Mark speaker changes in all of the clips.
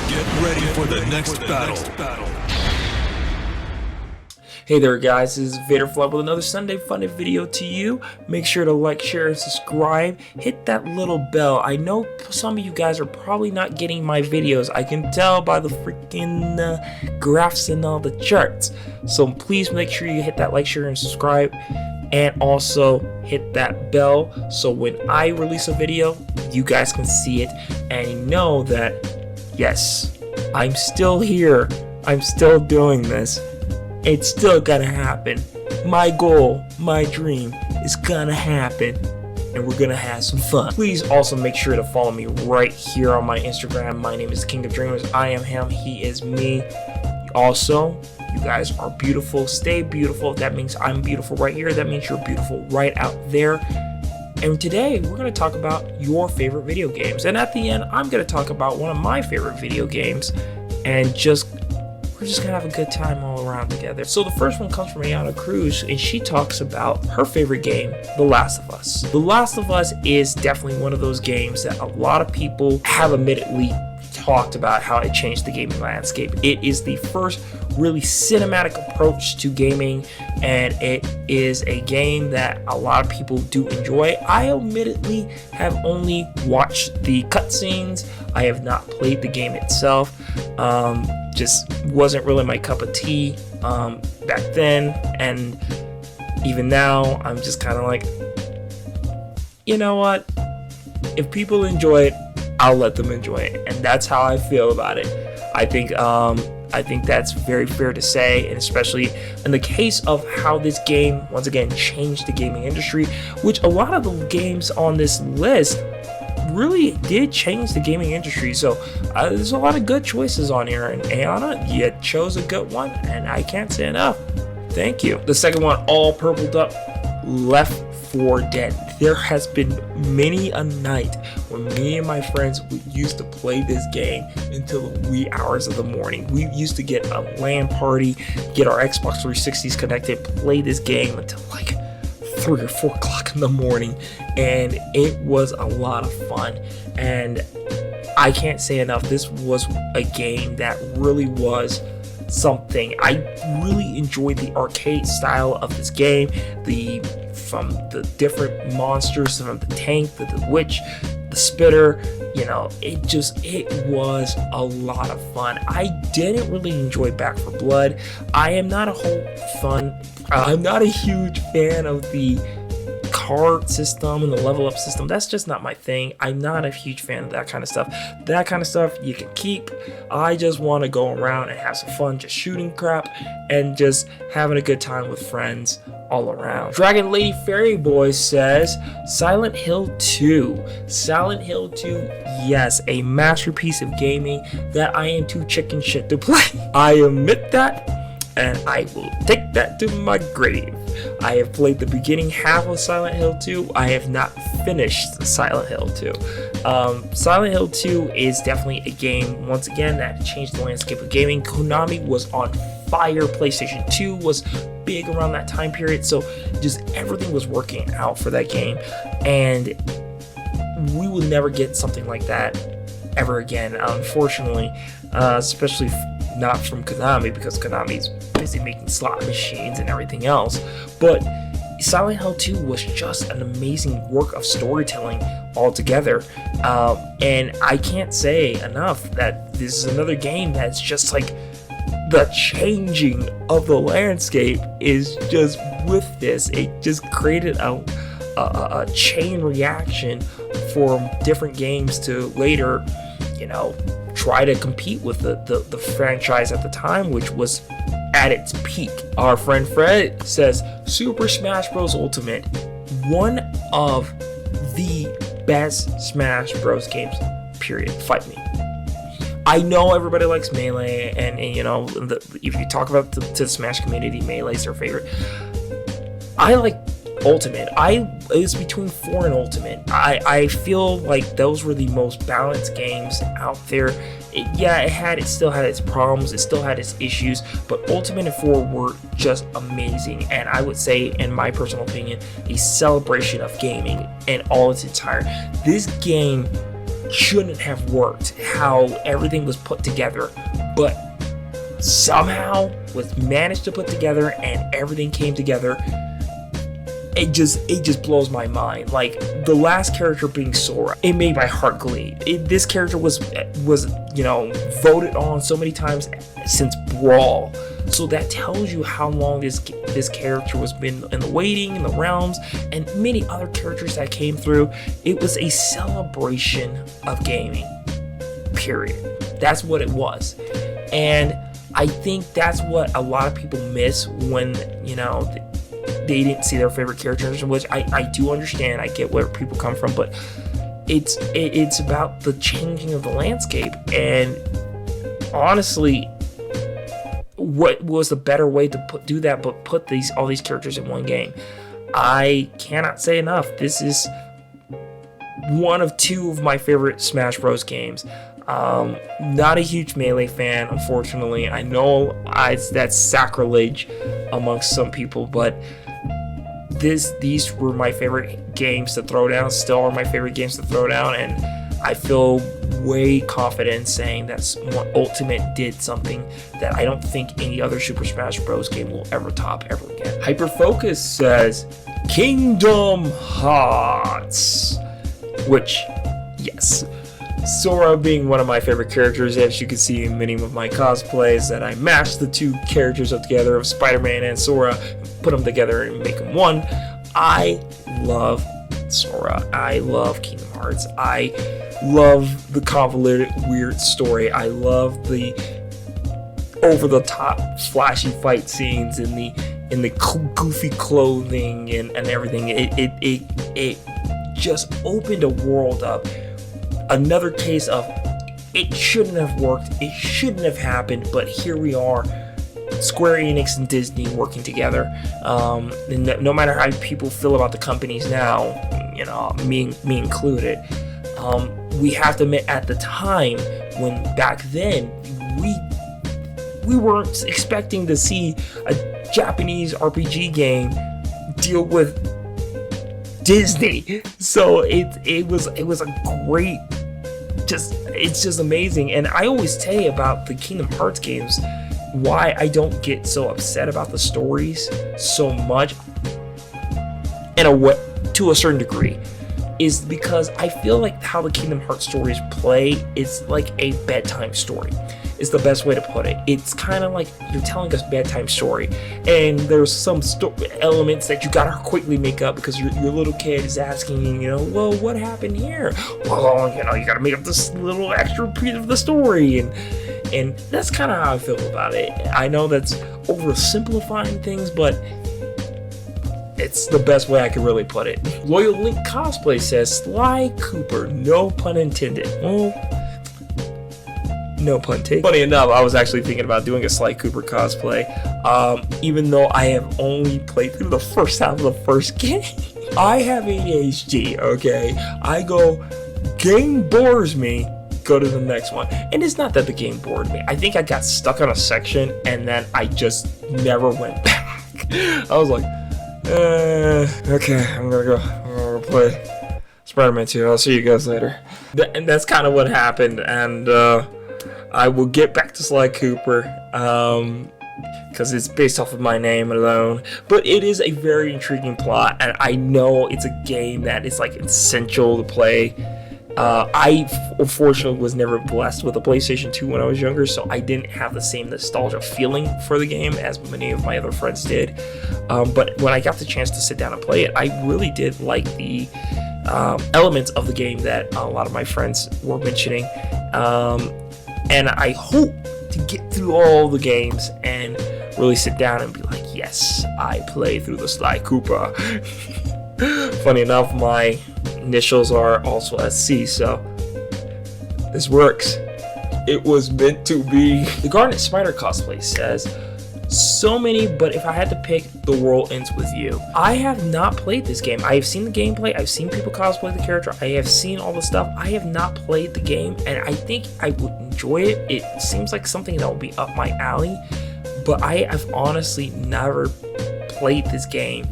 Speaker 1: Get ready for the next battle.
Speaker 2: Hey there guys, this is Vader Flub with another Sunday Funday video to you. Make sure to like, share, and subscribe. Hit that little bell. I know some of you guys are probably not getting my videos. I can tell by the freaking graphs and all the charts. So please make sure you hit that like, share, and subscribe. And also hit that bell so when I release a video, you guys can see it and know that, yes, I'm still here. I'm still doing this. It's still gonna happen. My goal, my dream is gonna happen, and we're gonna have some fun. Please also make sure to follow me right here on my Instagram. My name is King of Dreamers. I am him, he is me. Also, you guys are beautiful. Stay beautiful. That means I'm beautiful right here. That means you're beautiful right out there. And today we're gonna talk about your favorite video games. And at the end, I'm gonna talk about one of my favorite video games, and we're just gonna have a good time all around together. So the first one comes from Ayana Cruz, and she talks about her favorite game, The Last of Us. The Last of Us is definitely one of those games that a lot of people have admittedly talked about how it changed the gaming landscape. It is the first really cinematic approach to gaming, and it is a game that a lot of people do enjoy. I admittedly have only watched the cutscenes. I have not played the game itself. Just wasn't really my cup of tea back then, and even now I'm just kind of like, you know what, if people enjoy it, I'll let them enjoy it, and that's how I feel about it. I think that's very fair to say, and especially in the case of how this game once again changed the gaming industry, which a lot of the games on this list really did change the gaming industry. So there's a lot of good choices on here, and Ayana, you chose a good one, and I can't say enough. Thank you. The second one, all purpled up, Left 4 Dead. There has been many a night when me and my friends would used to play this game until the wee hours of the morning. We used to get a LAN party, get our Xbox 360s connected, play this game until like 3 or 4 o'clock in the morning, and it was a lot of fun. And I can't say enough, this was a game that really was something. I really enjoyed the arcade style of this game, from the different monsters, from the tank, the witch, the spitter, you know, it was a lot of fun. I didn't really enjoy Back 4 Blood. I'm not a huge fan of the card system and the level up system. That's just not my thing. I'm not a huge fan of that kind of stuff. That kind of stuff you can keep. I just want to go around and have some fun, just shooting crap and just having a good time with friends all around. Dragon Lady Fairy Boy says Silent Hill 2. Silent Hill 2, yes, a masterpiece of gaming that I am too chicken shit to play. I admit that, and I will take that to my grave. I have played the beginning half of Silent Hill 2. I have not finished Silent Hill 2. Silent Hill 2 is definitely a game, once again, that changed the landscape of gaming. Konami was on fire. PlayStation 2 was big around that time period, so just everything was working out for that game, and we will never get something like that ever again, unfortunately, especially not from Konami, because Konami's busy making slot machines and everything else. But Silent Hill 2 was just an amazing work of storytelling altogether, and I can't say enough that this is another game that's just like the changing of the landscape is just with this. It just created a chain reaction for different games to later, you know, try to compete with the franchise at the time, which was at its peak. Our friend Fred says Super Smash Bros. Ultimate, one of the best Smash Bros. Games, period. Fight me. I know everybody likes Melee, and you know, if you talk about to the Smash community, Melee is their favorite. I like Ultimate. It's between 4 and Ultimate. I feel like those were the most balanced games out there. It still had its problems, it still had its issues, but Ultimate and 4 were just amazing, and I would say, in my personal opinion, a celebration of gaming in all its entirety. This game shouldn't have worked, how everything was put together, but somehow was managed to put together and everything came together. It just blows my mind. Like, the last character being Sora, it made my heart bleed. This character was voted on so many times since Brawl. So that tells you how long this character was been in the waiting, in the realms, and many other characters that came through. It was a celebration of gaming, period. That's what it was. And I think that's what a lot of people miss when, they didn't see their favorite characters, which I do understand. I get where people come from, but it's about the changing of the landscape. And honestly, what was the better way to do that but put all these characters in one game? I cannot say enough. This is one of two of my favorite Smash Bros. Games. Not a huge Melee fan, unfortunately. I know that's sacrilege amongst some people, but these were my favorite games to throw down, still are my favorite games to throw down, and I feel way confident saying that Ultimate did something that I don't think any other Super Smash Bros. Game will ever top ever again. Hyperfocus says Kingdom Hearts, which, yes, Sora being one of my favorite characters. As you can see in many of my cosplays, that I mashed the two characters up together of Spider-Man and Sora, put them together and make them one. I love Sora. I love Kingdom Hearts. I love the convoluted, weird story. I love the over-the-top, flashy fight scenes in the goofy clothing and everything. It just opened a world up. Another case of it shouldn't have worked, it shouldn't have happened, but here we are, Square Enix and Disney working together. And no matter how people feel about the companies now, me included, we have to admit, at the time, when back then, we weren't expecting to see a Japanese RPG game deal with Disney. So it was a great, it's just amazing. And I always tell you about the Kingdom Hearts games, why I don't get so upset about the stories so much, to a certain degree, is because I feel like how the Kingdom Hearts stories play is like a bedtime story. Is the best way to put it. It's kind of like you're telling us bedtime story, and there's some elements that you gotta quickly make up because your little kid is asking you, well, what happened here? Well, you gotta make up this little extra piece of the story, and that's kind of how I feel about it. I know that's oversimplifying things, but it's the best way I can really put it. Loyal Link Cosplay says Sly Cooper, no pun intended. Well, no pun taken. Funny enough, I was actually thinking about doing a Sly Cooper cosplay, even though I have only played through the first half of the first game. I have ADHD, okay? I go, game bores me, go to the next one. And it's not that the game bored me. I think I got stuck on a section, and then I just never went back. I was like, okay, I'm gonna go play Spider-Man 2. I'll see you guys later. And that's kind of what happened, and I will get back to Sly Cooper, because it's based off of my name alone. But it is a very intriguing plot, and I know it's a game that is like essential to play. I unfortunately was never blessed with a PlayStation 2 when I was younger, so I didn't have the same nostalgia feeling for the game as many of my other friends did. But when I got the chance to sit down and play it, I really did like the elements of the game that a lot of my friends were mentioning. And I hope to get through all the games and really sit down and be like, yes, I play through the Sly Cooper. Funny enough, my initials are also SC, so this works. It was meant to be. The Garnet Spider cosplay says, so many, but if I had to pick, The World Ends With You. I have not played this game. I have seen the gameplay. I've seen people cosplay the character. I have seen all the stuff. I have not played the game, and I think I would enjoy it. It seems like something that will be up my alley, but I have honestly never played this game.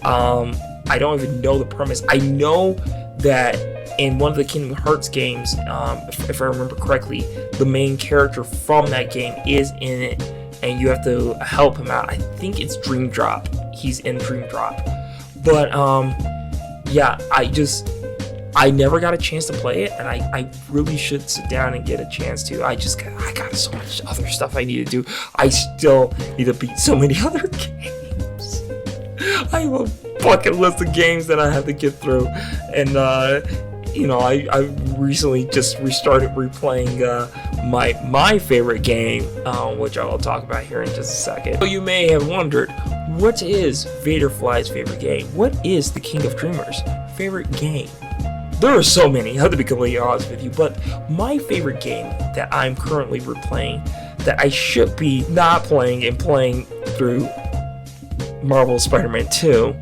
Speaker 2: I don't even know the premise. I know that in one of the Kingdom Hearts games, if I remember correctly, the main character from that game is in it, and you have to help him out. I think it's Dream Drop. He's in Dream Drop. But yeah, I never got a chance to play it, and I really should sit down and get a chance to. I got so much other stuff I need to do. I still need to beat so many other games. I have a bucket list of games that I have to get through, and you know, I recently just restarted replaying my favorite game, which I will talk about here in just a second. So you may have wondered, what is Vaderfly's favorite game? What is the King of Dreamers' favorite game? There are so many, I have to be completely honest with you, but my favorite game that I'm currently replaying, that I should be not playing and playing through Marvel Spider-Man 2,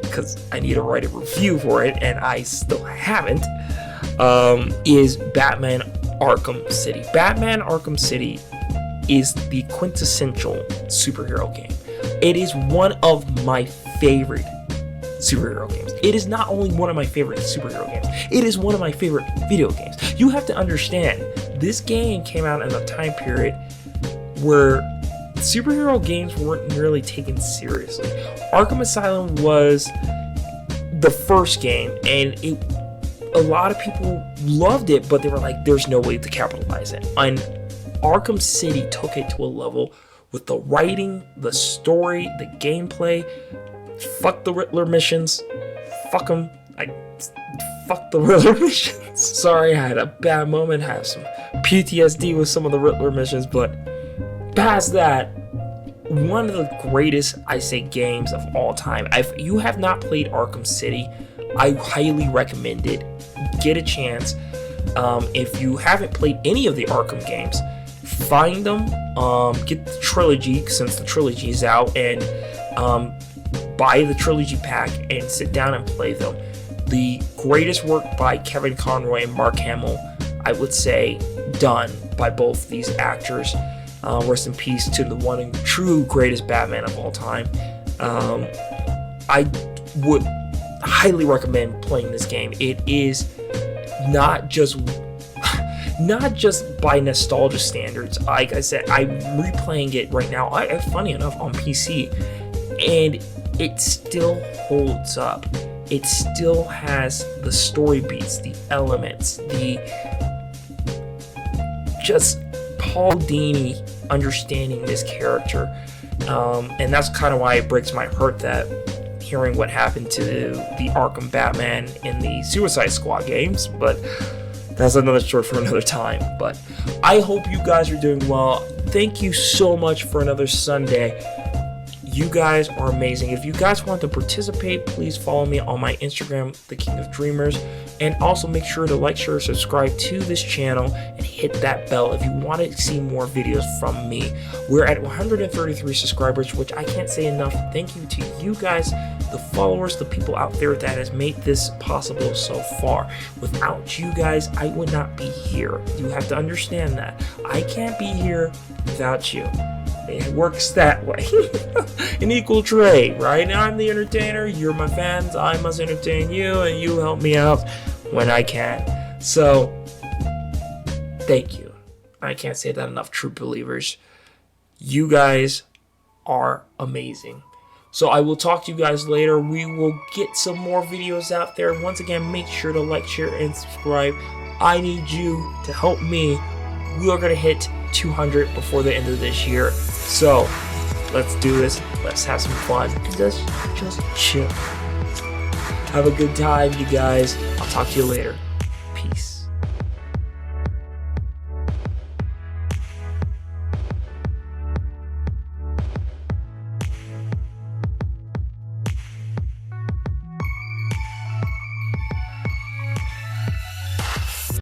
Speaker 2: because I need to write a review for it, and I still haven't, is Batman Arkham City. Batman Arkham City is the quintessential superhero game. It is one of my favorite superhero games. It is not only one of my favorite superhero games, it is one of my favorite video games. You have to understand, this game came out in a time period where superhero games weren't really taken seriously. Arkham Asylum was the first game, and a lot of people loved it, but they were like, there's no way to capitalize it. And Arkham City took it to a level with the writing, the story, the gameplay. Fuck the Riddler missions. Fuck them. Fuck the Riddler missions. Sorry, I had a bad moment. I have some PTSD with some of the Riddler missions, but past that, one of the greatest, I say, games of all time. If you have not played Arkham City, I highly recommend it. Get a chance. If you haven't played any of the Arkham games, find them. Get the trilogy, since the trilogy is out, and buy the trilogy pack and sit down and play them. The greatest work by Kevin Conroy and Mark Hamill, I would say, done by both these actors. Rest in peace to the one and true greatest Batman of all time. I would highly recommend playing this game. It is not just by nostalgia standards. Like I said, I'm replaying it right now. Funny enough, on PC, and it still holds up. It still has the story beats, the elements, the just Paul Dini understanding this character, and that's kind of why it breaks my heart that hearing what happened to the Arkham Batman in the Suicide Squad games, but that's another story for another time. But I hope you guys are doing well. Thank you so much for another Sunday. You guys are amazing. If you guys want to participate, please follow me on my Instagram, The King of Dreamers, and also make sure to like, share, subscribe to this channel, and hit that bell if you want to see more videos from me. We're at 133 subscribers, which I can't say enough. Thank you to you guys, the followers, the people out there that has made this possible so far. Without you guys, I would not be here. You have to understand that. I can't be here without you. It works that way. An equal trade, right? Now I'm the entertainer, you're my fans, I must entertain you, and you help me out when I can. So, thank you. I can't say that enough, true believers. You guys are amazing. So I will talk to you guys later. We will get some more videos out there. Once again, make sure to like, share, and subscribe. I need you to help me. We are going to hit 200 before the end of this year. So, let's do this. Let's have some fun. Let's just chill. Have a good time, you guys. I'll talk to you later. Peace.